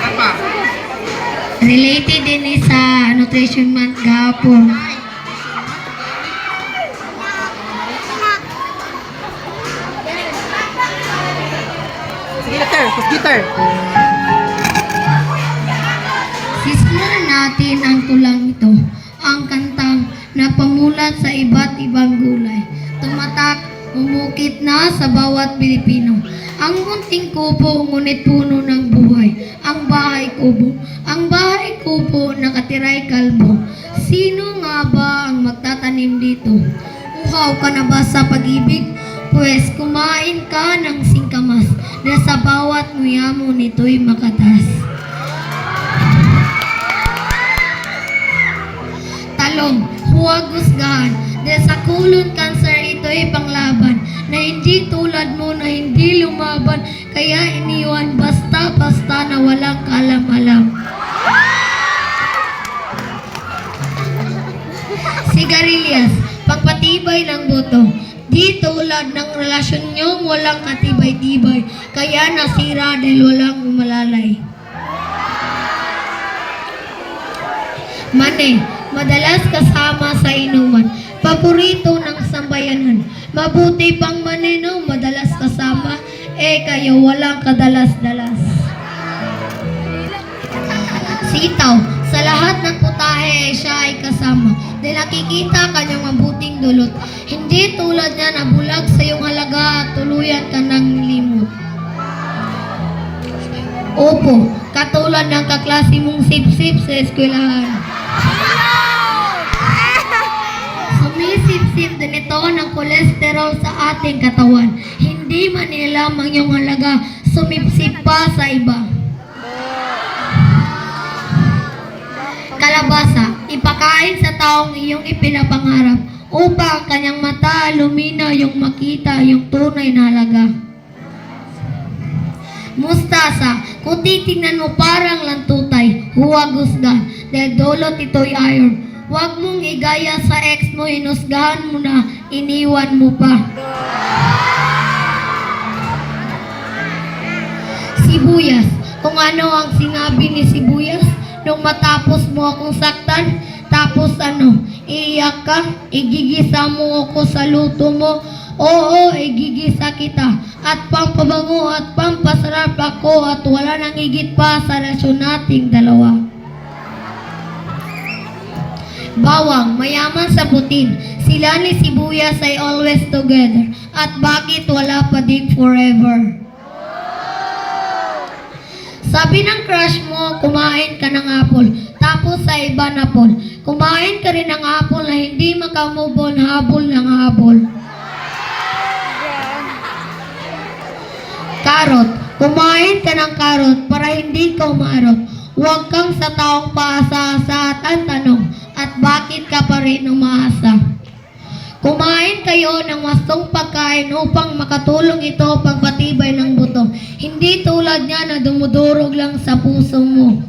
Apa? Related din ni sa Nutrition Month gahapon. Sige, gitar. Sisimulan natin ang tulang ito, ang kantang napamulat sa iba't ibang gulay. Tumatak, umukit na sa bawat Pilipino. Ang munting kubo, ngunit puno ng buhay. Ang bahay kubo. Ang bahay kubo, nakatiray kalbo. Sino nga ba ang magtatanim dito? Uhaw ka na ba sa pag-ibig? Pues kumain ka ng singkamas na sa bawat nguya mo nito'y makatas. Talong, huwag husgahan, dahil sa kulon cancer ito'y panglaban, na hindi tulad mo na hindi lumaban, kaya iniwan basta-basta na walang kalam-alam. Sigarilyas, pagpatibay ng buto, di tulad ng relasyon niyong walang katibay-tibay, kaya nasira dahil walang umalalay. Mane, madalas kasama sa inuman, paborito ng sambayanan. Mabuti pang manino, madalas kasama, kayo walang kadalas-dalas. Sitaw, sa lahat ng putahe siya ay kasama, dahil nakikita kanyang mabuting dulot. Hindi tulad niya na bulag sa iyong halaga at tuluyan ka ng limot. Opo, katulad ng kaklase mong sip-sip sa eskwelahan. Sumisip-sip din ito ng kolesterol sa ating katawan. Hindi man nila ang iyong halaga, sumipsip pa sa iba. Kalabasa, ipakain sa taong iyong ipinapangarap upang kanyang mata lumina yung makita yung tunay na halaga. Mustasa, kung titingnan mo parang lantutay, huwag husgan, dahil dulot ito'y iron. Huwag mong igaya sa ex mo, hinusgahan mo na, iniwan mo pa. Sibuyas, kung ano ang sinabi ni Sibuyas, nung matapos mo akong saktan, tapos iiyak ka, igigisa mo ako sa luto mo, oo, igigisa kita, at pampabango at pampasarap ako, at wala nang higit pa sa relasyon nating dalawa. Bawang, mayaman sa putin, sila ni Sibuyas ay always together, at bakit wala pa din forever? Sabi ng crush mo, kumain ka ng apple, tapos sa iba na pol. Kumain ka rin ng apple na hindi makamove on, habol ng habol. Karot, kumain ka ng karot para hindi ka umarot. Huwag kang sa taong paasa-asa at ang tanong, at bakit ka pa rin umaasa? Kumain kayo ng wastong pagkain upang makatulong ito pagpatibay ng buto. Hindi tulad niya na dumudurog lang sa puso mo.